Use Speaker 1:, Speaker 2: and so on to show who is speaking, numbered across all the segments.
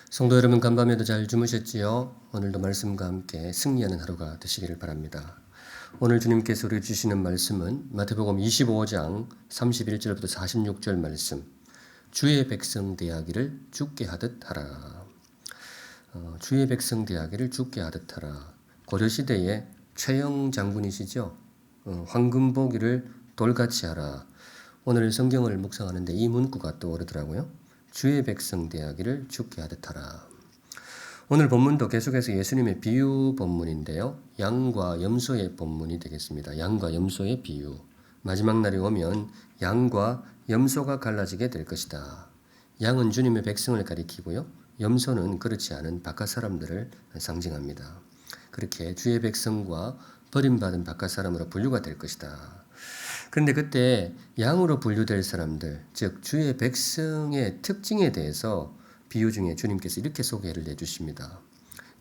Speaker 1: 성도 여러분, 간밤에도 잘 주무셨지요? 오늘도 말씀과 함께 승리하는 하루가 되시기를 바랍니다. 오늘 주님께서 우리에게 주시는 말씀은 마태복음 25장 31절부터 46절 말씀, 주의 백성 대하기를 주께 하듯 하라. 주의 백성 대하기를 주께 하듯 하라. 고려시대의 최영 장군이시죠? 황금보기를 돌같이 하라. 오늘 성경을 묵상하는데 이 문구가 떠오르더라고요. 주의 백성 대하기를 주께 하듯 하라. 오늘 본문도 계속해서 예수님의 비유 본문인데요. 양과 염소의 본문이 되겠습니다. 양과 염소의 비유. 마지막 날이 오면 양과 염소가 갈라지게 될 것이다. 양은 주님의 백성을 가리키고요. 염소는 그렇지 않은 바깥 사람들을 상징합니다. 그렇게 주의 백성과 버림받은 바깥 사람으로 분류가 될 것이다. 그런데 그때 양으로 분류될 사람들, 즉 주의 백성의 특징에 대해서 비유 중에 주님께서 이렇게 소개를 해주십니다.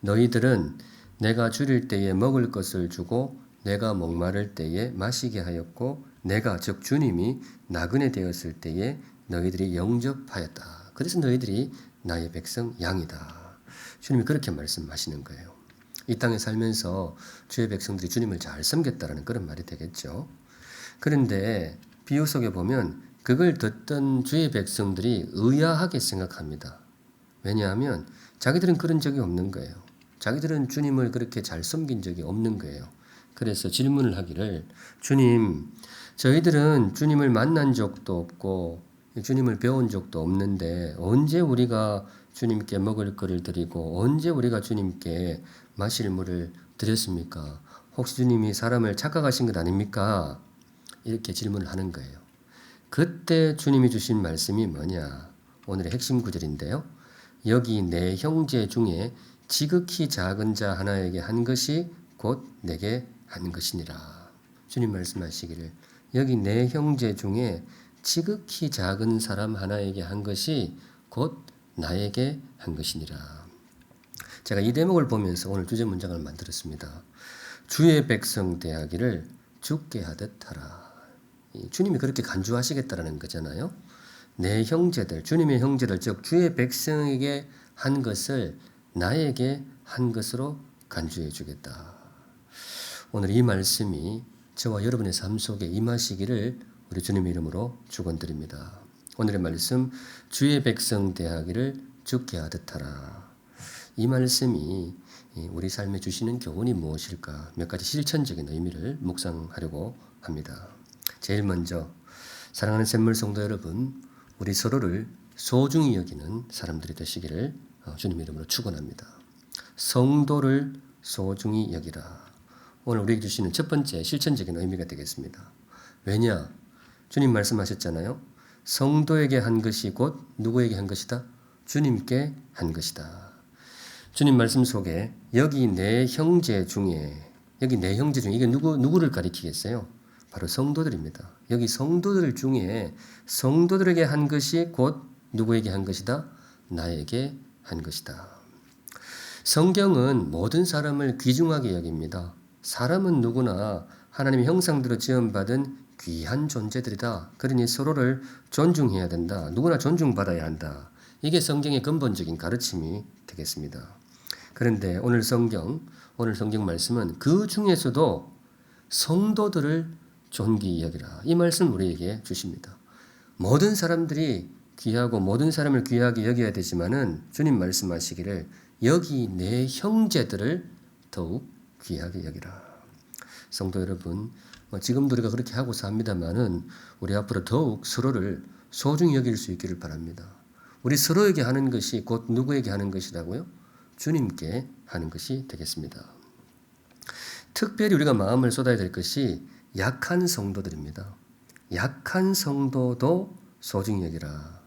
Speaker 1: 너희들은 내가 줄일 때에 먹을 것을 주고 내가 목마를 때에 마시게 하였고 내가 즉 주님이 나그네 되었을 때에 너희들이 영접하였다. 그래서 너희들이 나의 백성 양이다. 주님이 그렇게 말씀하시는 거예요. 이 땅에 살면서 주의 백성들이 주님을 잘 섬겼다라는 그런 말이 되겠죠. 그런데 비유 속에 보면 그걸 듣던 주의 백성들이 의아하게 생각합니다. 왜냐하면 자기들은 그런 적이 없는 거예요. 자기들은 주님을 그렇게 잘 섬긴 적이 없는 거예요. 그래서 질문을 하기를, 주님, 저희들은 주님을 만난 적도 없고 주님을 배운 적도 없는데 언제 우리가 주님께 먹을 것을 드리고 언제 우리가 주님께 마실 물을 드렸습니까? 혹시 주님이 사람을 착각하신 것 아닙니까? 이렇게 질문을 하는 거예요. 그때 주님이 주신 말씀이 뭐냐? 오늘의 핵심 구절인데요. 여기 내 형제 중에 지극히 작은 자 하나에게 한 것이 곧 내게 한 것이니라. 주님 말씀하시기를 여기 내 형제 중에 지극히 작은 사람 하나에게 한 것이 곧 나에게 한 것이니라. 제가 이 대목을 보면서 오늘 주제 문장을 만들었습니다. 주의 백성 대하기를 주께 하듯 하라. 주님이 그렇게 간주하시겠다라는 거잖아요. 내 형제들, 주님의 형제들, 즉 주의 백성에게 한 것을 나에게 한 것으로 간주해 주겠다. 오늘 이 말씀이 저와 여러분의 삶 속에 임하시기를 우리 주님의 이름으로 축원드립니다. 오늘의 말씀, 주의 백성 대하기를 주께 하듯 하라. 이 말씀이 우리 삶에 주시는 교훈이 무엇일까? 몇 가지 실천적인 의미를 묵상하려고 합니다. 제일 먼저 사랑하는 샘물 성도 여러분, 우리 서로를 소중히 여기는 사람들이 되시기를 주님 이름으로 축원합니다. 성도를 소중히 여기라. 오늘 우리에게 주시는 첫 번째 실천적인 의미가 되겠습니다. 왜냐? 주님 말씀하셨잖아요. 성도에게 한 것이 곧 누구에게 한 것이다? 주님께 한 것이다. 주님 말씀 속에 여기 내 형제 중에 이게 누구를 가리키겠어요? 바로 성도들입니다. 여기 성도들 중에 성도들에게 한 것이 곧 누구에게 한 것이다? 나에게 한 것이다. 성경은 모든 사람을 귀중하게 여깁니다. 사람은 누구나 하나님의 형상대로 지음받은 귀한 존재들이다. 그러니 서로를 존중해야 된다. 누구나 존중받아야 한다. 이게 성경의 근본적인 가르침이 되겠습니다. 그런데 오늘 성경 말씀은 그 중에서도 성도들을 존귀히 여기라. 이 말씀 우리에게 주십니다. 모든 사람들이 귀하고 모든 사람을 귀하게 여겨야 되지만은 주님 말씀하시기를 여기 내 형제들을 더욱 귀하게 여기라. 성도 여러분, 지금도 우리가 그렇게 하고 삽니다만은 우리 앞으로 더욱 서로를 소중히 여길 수 있기를 바랍니다. 우리 서로에게 하는 것이 곧 누구에게 하는 것이라고요? 주님께 하는 것이 되겠습니다. 특별히 우리가 마음을 쏟아야 될 것이 약한 성도들입니다. 약한 성도도 소중히 여기라.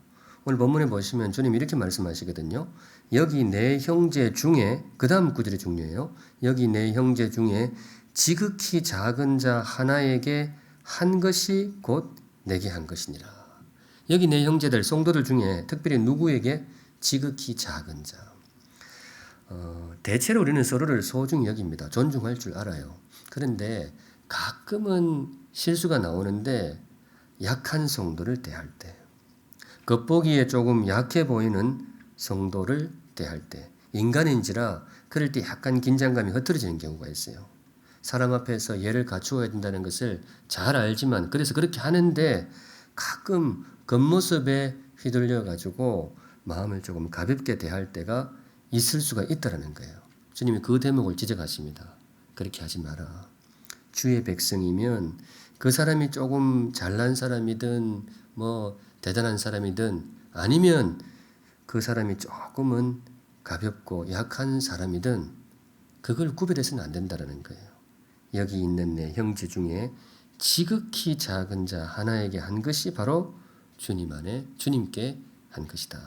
Speaker 1: 오늘 본문에 보시면 주님 이렇게 말씀하시거든요. 여기 내 형제 중에, 그 다음 구절이 중요해요. 여기 내 형제 중에 지극히 작은 자 하나에게 한 것이 곧 내게 한 것이니라. 여기 내 형제들, 성도들 중에 특별히 누구에게? 지극히 작은 자. 대체로 우리는 서로를 소중히 여깁니다. 존중할 줄 알아요. 그런데 가끔은 실수가 나오는데 약한 성도를 대할 때, 겉보기에 조금 약해 보이는 성도를 대할 때 인간인지라 그럴 때 약간 긴장감이 흐트러지는 경우가 있어요. 사람 앞에서 예를 갖추어야 된다는 것을 잘 알지만 그래서 그렇게 하는데 가끔 겉모습에 휘둘려 가지고 마음을 조금 가볍게 대할 때가 있을 수가 있다라는 거예요. 주님이 그 대목을 지적하십니다. 그렇게 하지 마라. 주의 백성이면 그 사람이 조금 잘난 사람이든 뭐 대단한 사람이든 아니면 그 사람이 조금은 가볍고 약한 사람이든 그걸 구별해서는 안 된다는 거예요. 여기 있는 내 형제 중에 지극히 작은 자 하나에게 한 것이 바로 주님께 한 것이다.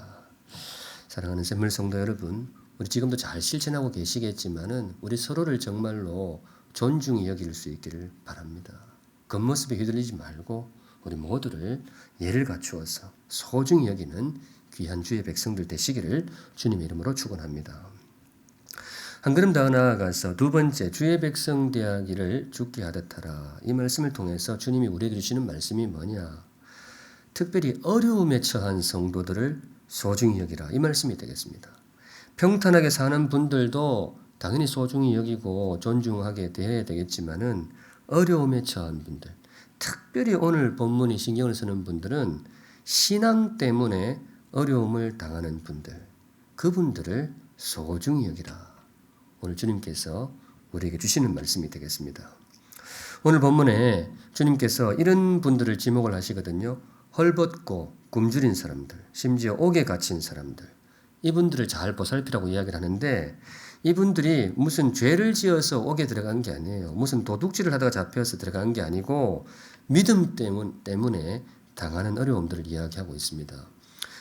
Speaker 1: 사랑하는 샘물 성도 여러분, 우리 지금도 잘 실천하고 계시겠지만은 우리 서로를 정말로 존중히 여길 수 있기를 바랍니다. 겉모습에 휘둘리지 말고 우리 모두를 예를 갖추어서 소중히 여기는 귀한 주의 백성들 되시기를 주님의 이름으로 축원합니다. 한 걸음 더 나아가서 두 번째 주의 백성 되기를 주께 하듯 하라. 이 말씀을 통해서 주님이 우리에게 주시는 말씀이 뭐냐? 특별히 어려움에 처한 성도들을 소중히 여기라. 이 말씀이 되겠습니다. 평탄하게 사는 분들도 당연히 소중히 여기고 존중하게 대해야 되겠지만은 어려움에 처한 분들, 특별히 오늘 본문이 신경을 쓰는 분들은 신앙 때문에 어려움을 당하는 분들, 그분들을 소중히 여기라. 오늘 주님께서 우리에게 주시는 말씀이 되겠습니다. 오늘 본문에 주님께서 이런 분들을 지목을 하시거든요. 헐벗고 굶주린 사람들, 심지어 옥에 갇힌 사람들, 이분들을 잘 보살피라고 이야기를 하는데 이분들이 무슨 죄를 지어서 옥에 들어간 게 아니에요. 무슨 도둑질을 하다가 잡혀서 들어간 게 아니고 믿음 때문에 당하는 어려움들을 이야기하고 있습니다.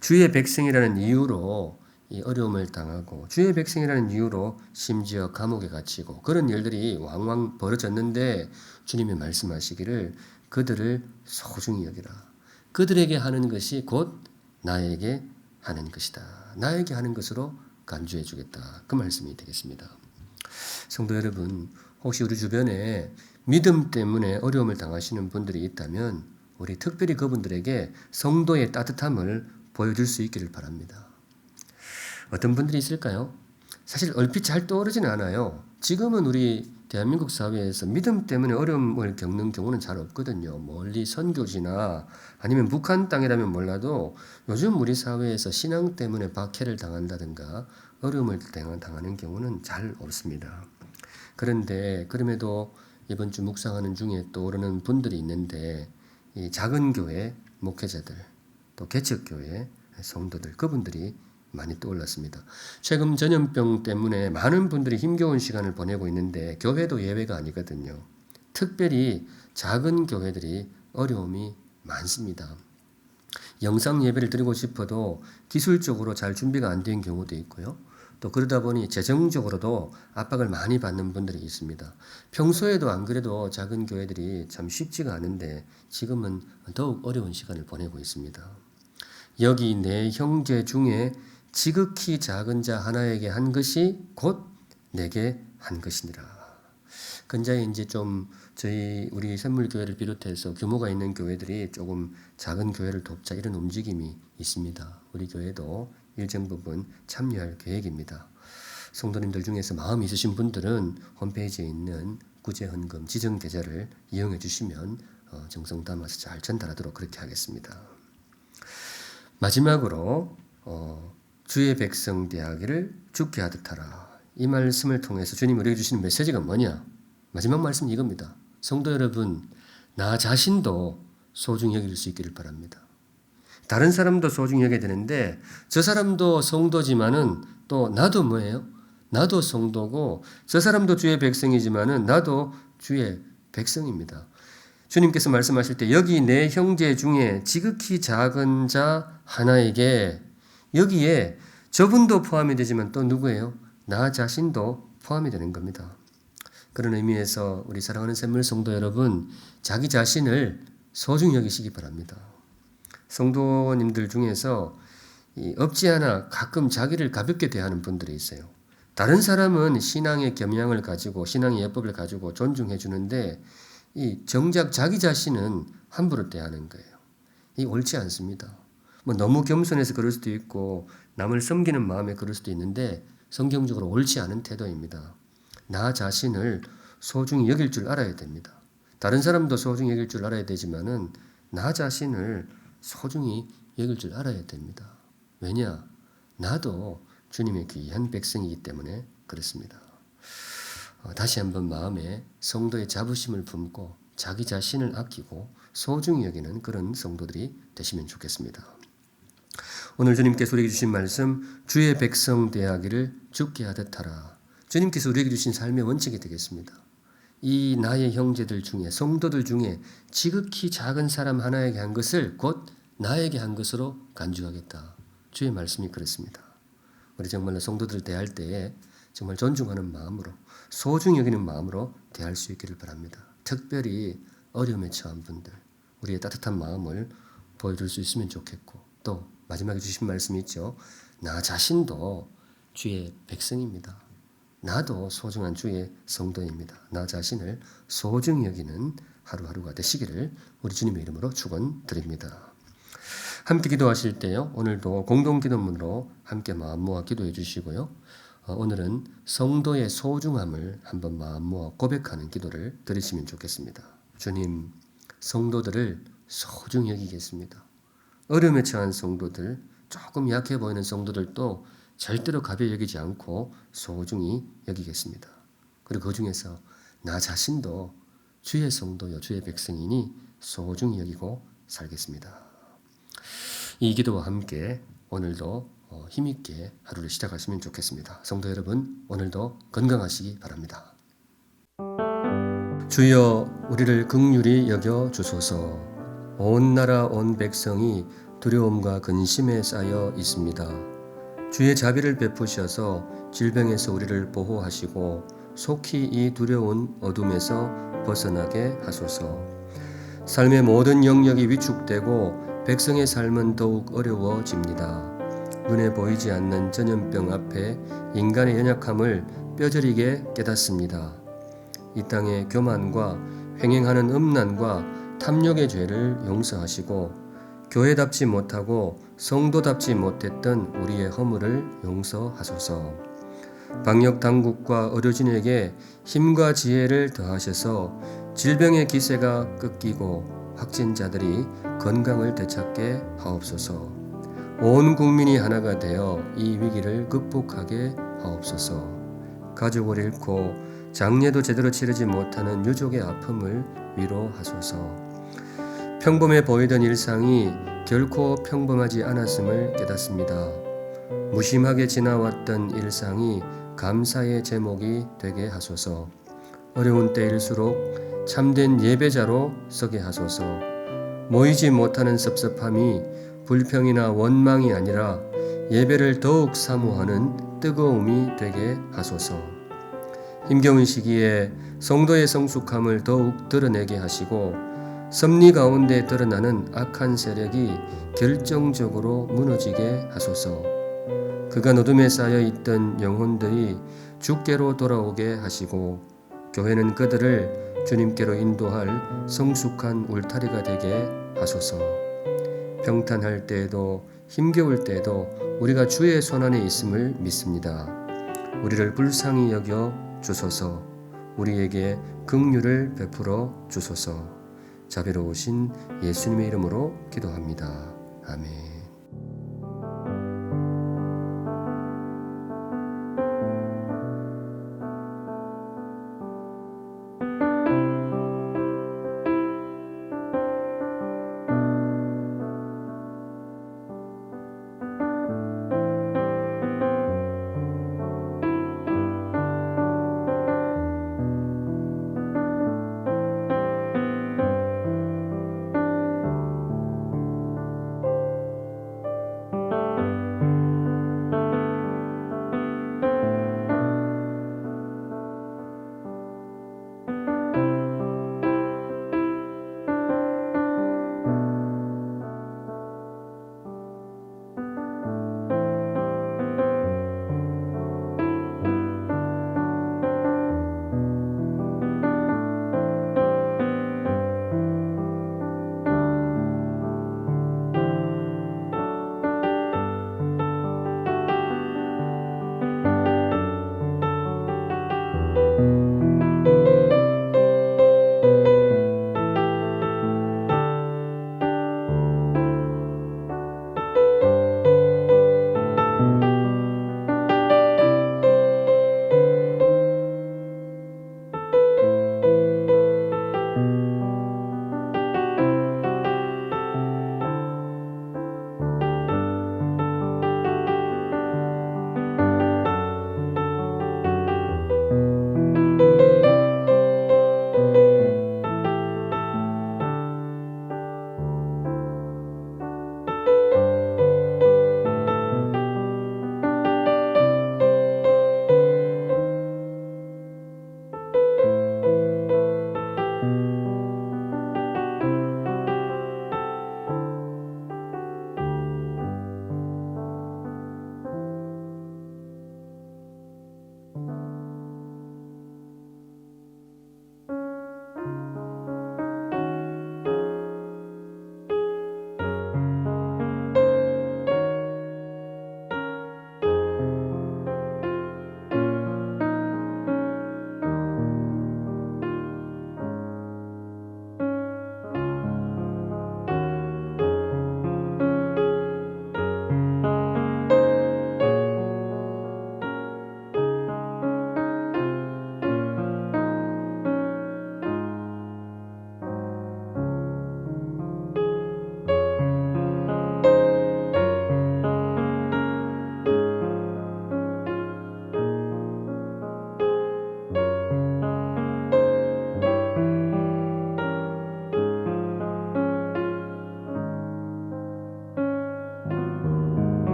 Speaker 1: 주의 백성이라는 이유로 이 어려움을 당하고 주의 백성이라는 이유로 심지어 감옥에 갇히고 그런 일들이 왕왕 벌어졌는데 주님이 말씀하시기를 그들을 소중히 여기라. 그들에게 하는 것이 곧 나에게 하는 것이다. 나에게 하는 것으로 간주해 주겠다. 그 말씀이 되겠습니다. 성도 여러분, 혹시 우리 주변에 믿음 때문에 어려움을 당하시는 분들이 있다면 우리 특별히 그분들에게 성도의 따뜻함을 보여줄 수 있기를 바랍니다. 어떤 분들이 있을까요? 사실 얼핏 잘 떠오르지는 않아요. 지금은 우리 대한민국 사회에서 믿음 때문에 어려움을 겪는 경우는 잘 없거든요. 멀리 선교지나 아니면 북한 땅이라면 몰라도 요즘 우리 사회에서 신앙 때문에 박해를 당한다든가 어려움을 당하는 경우는 잘 없습니다. 그런데 그럼에도 이번 주 묵상하는 중에 떠오르는 분들이 있는데 이 작은 교회 목회자들 또 개척교회 성도들 그분들이 많이 떠올랐습니다. 최근 전염병 때문에 많은 분들이 힘겨운 시간을 보내고 있는데 교회도 예외가 아니거든요. 특별히 작은 교회들이 어려움이 많습니다. 영상 예배를 드리고 싶어도 기술적으로 잘 준비가 안 된 경우도 있고요. 또 그러다 보니 재정적으로도 압박을 많이 받는 분들이 있습니다. 평소에도 안 그래도 작은 교회들이 참 쉽지가 않은데 지금은 더욱 어려운 시간을 보내고 있습니다. 여기 내 형제 중에 지극히 작은 자 하나에게 한 것이 곧 내게 한 것이니라. 근자에 이제 좀 우리 샘물교회를 비롯해서 규모가 있는 교회들이 조금 작은 교회를 돕자 이런 움직임이 있습니다. 우리 교회도 일정 부분 참여할 계획입니다. 성도님들 중에서 마음이 있으신 분들은 홈페이지에 있는 구제헌금 지정 계좌를 이용해 주시면 정성 담아서 잘 전달하도록 그렇게 하겠습니다. 마지막으로 주의 백성 되기를 주께 하듯 하라. 이 말씀을 통해서 주님이 우리에게 주시는 메시지가 뭐냐? 마지막 말씀은 이겁니다. 성도 여러분, 나 자신도 소중히 여길 수 있기를 바랍니다. 다른 사람도 소중히 여겨야 되는데 저 사람도 성도지만은 또 나도 뭐예요? 나도 성도고 저 사람도 주의 백성이지만은 나도 주의 백성입니다. 주님께서 말씀하실 때 여기 내 형제 중에 지극히 작은 자 하나에게 여기에 저분도 포함이 되지만 또 누구예요? 나 자신도 포함이 되는 겁니다. 그런 의미에서 우리 사랑하는 샘물 성도 여러분, 자기 자신을 소중히 여기시기 바랍니다. 성도님들 중에서 없지 않아 가끔 자기를 가볍게 대하는 분들이 있어요. 다른 사람은 신앙의 겸양을 가지고 신앙의 예법을 가지고 존중해 주는데 이 정작 자기 자신은 함부로 대하는 거예요. 이 옳지 않습니다. 뭐 너무 겸손해서 그럴 수도 있고 남을 섬기는 마음에 그럴 수도 있는데 성경적으로 옳지 않은 태도입니다. 나 자신을 소중히 여길 줄 알아야 됩니다. 다른 사람도 소중히 여길 줄 알아야 되지만은 나 자신을 소중히 여길 줄 알아야 됩니다. 왜냐? 나도 주님의 귀한 백성이기 때문에 그렇습니다. 다시 한번 마음에 성도의 자부심을 품고 자기 자신을 아끼고 소중히 여기는 그런 성도들이 되시면 좋겠습니다. 오늘 주님께서 우리에게 주신 말씀, 주의 백성 대하기를 주께 하듯 하라. 주님께서 우리에게 주신 삶의 원칙이 되겠습니다. 이 나의 형제들 중에, 성도들 중에 지극히 작은 사람 하나에게 한 것을 곧 나에게 한 것으로 간주하겠다. 주의 말씀이 그렇습니다. 우리 정말로 성도들 대할 때에 정말 존중하는 마음으로, 소중히 여기는 마음으로 대할 수 있기를 바랍니다. 특별히 어려움에 처한 분들, 우리의 따뜻한 마음을 보여줄 수 있으면 좋겠고, 또 마지막에 주신 말씀이 있죠. 나 자신도 주의 백성입니다. 나도 소중한 주의 성도입니다. 나 자신을 소중히 여기는 하루하루가 되시기를 우리 주님의 이름으로 축원드립니다. 함께 기도하실 때요. 오늘도 공동기도문으로 함께 마음 모아 기도해 주시고요. 오늘은 성도의 소중함을 한번 마음 모아 고백하는 기도를 드리시면 좋겠습니다. 주님, 성도들을 소중히 여기겠습니다. 어려움에 처한 성도들, 조금 약해 보이는 성도들도 절대로 가벼이 여기지 않고 소중히 여기겠습니다. 그리고 그 중에서 나 자신도 주의 성도요, 주의 백성이니 소중히 여기고 살겠습니다. 이 기도와 함께 오늘도 힘있게 하루를 시작하시면 좋겠습니다. 성도 여러분, 오늘도 건강하시기 바랍니다. 주여, 우리를 긍휼히 여겨 주소서. 온 나라 온 백성이 두려움과 근심에 쌓여 있습니다. 주의 자비를 베푸셔서 질병에서 우리를 보호하시고 속히 이 두려운 어둠에서 벗어나게 하소서. 삶의 모든 영역이 위축되고 백성의 삶은 더욱 어려워집니다. 눈에 보이지 않는 전염병 앞에 인간의 연약함을 뼈저리게 깨닫습니다. 이 땅의 교만과 횡행하는 음란과 탐욕의 죄를 용서하시고 교회답지 못하고 성도답지 못했던 우리의 허물을 용서하소서. 방역 당국과 의료진에게 힘과 지혜를 더하셔서 질병의 기세가 꺾이고 확진자들이 건강을 되찾게 하옵소서. 온 국민이 하나가 되어 이 위기를 극복하게 하옵소서. 가족을 잃고 장례도 제대로 치르지 못하는 유족의 아픔을 위로하소서. 평범해 보이던 일상이 결코 평범하지 않았음을 깨닫습니다. 무심하게 지나왔던 일상이 감사의 제목이 되게 하소서. 어려운 때일수록 참된 예배자로 서게 하소서. 모이지 못하는 섭섭함이 불평이나 원망이 아니라 예배를 더욱 사모하는 뜨거움이 되게 하소서. 힘겨운 시기에 성도의 성숙함을 더욱 드러내게 하시고 섭리 가운데 드러나는 악한 세력이 결정적으로 무너지게 하소서. 그간 어둠에 쌓여 있던 영혼들이 주께로 돌아오게 하시고 교회는 그들을 주님께로 인도할 성숙한 울타리가 되게 하소서. 평탄할 때에도 힘겨울 때에도 우리가 주의 손안에 있음을 믿습니다. 우리를 불쌍히 여겨 주소서. 우리에게 긍휼을 베풀어 주소서. 자비로우신 예수님의 이름으로 기도합니다. 아멘.